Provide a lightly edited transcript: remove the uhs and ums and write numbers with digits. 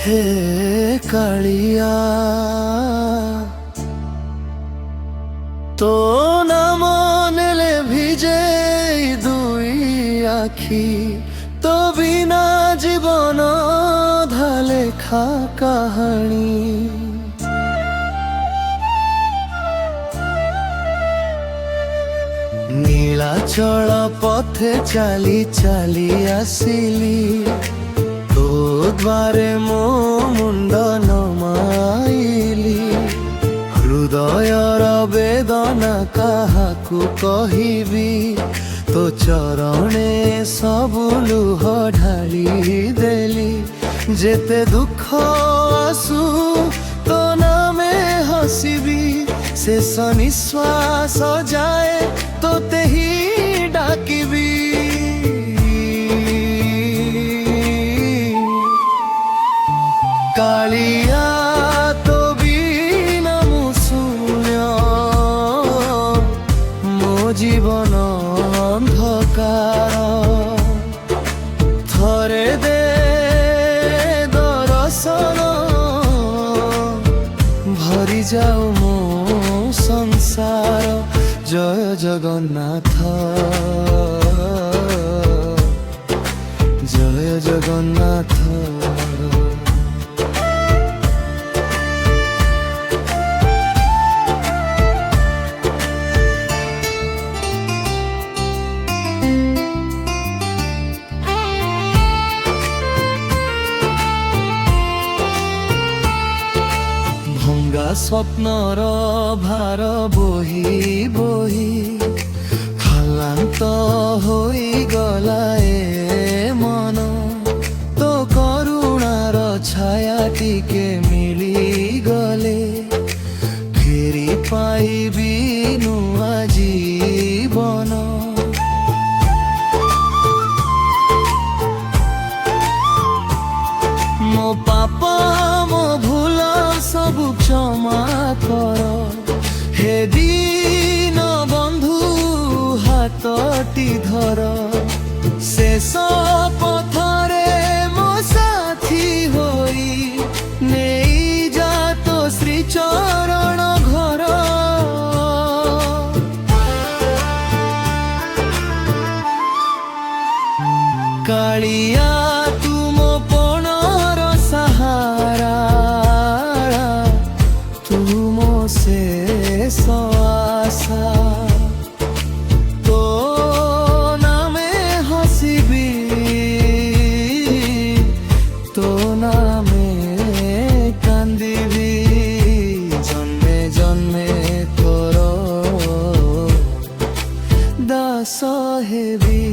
হে কালিয়া তো নাম নেলে ভিজে দুই আখি তো বিনা জীবন লেখা কাহানি নীলাচল পথে চালি চালি আসিলি তো দ্বারে মো মুন্ড নমাইলি হৃদয়র বেদনা কাহাকু কহিবি তো চরণে সবু লুহ ঢালি দেলি যেতে দুঃখ আসু তো নামে হসিবি শেষ নিশ্বাস যায় তোতে হি ডাকিবি কালিয়া তো বিনা মু শূন্য ମୋ ଜୀବନ ଅନ୍ଧକାର ଥରେ ଦେ ଦର୍ଶନ ଭରି ଯାଉ ମୋ ସଂସାର ଜୟ ଜଗନ୍ନାଥ ଜୟ ଜଗନ୍ନାଥ ভঙ্গা স্বপ্নর ভার বহি বহি খালান্ত হই গলা এ মন তো করুণার ছায়া টিকে মিলি গলে ফেরি পাইবি নূয়া জীবন ମୋ ପାପ ମୋ ଭୁଲ ସବୁ କ୍ଷମା କର ହେ ଦୀନ ବନ୍ଧୁ ହାତଟି ଧର ଶେଷ ପଥରେ ମୋ ସାଥୀ ହୋଇ ନେଇ ଯା ତୋ ଶ୍ରୀ ଚରଣ ଘର କାଳିଆ ତୁମ ପଣର ସାହାରା ତୁମ ଶେଷ ଆଶା ତୋ ନାମେ ହସିବି ତୋ ନାମେ କାନ୍ଦିବି ଜନ୍ମେ ଜନ୍ମେ ତୋର ଦାସ ହେବି।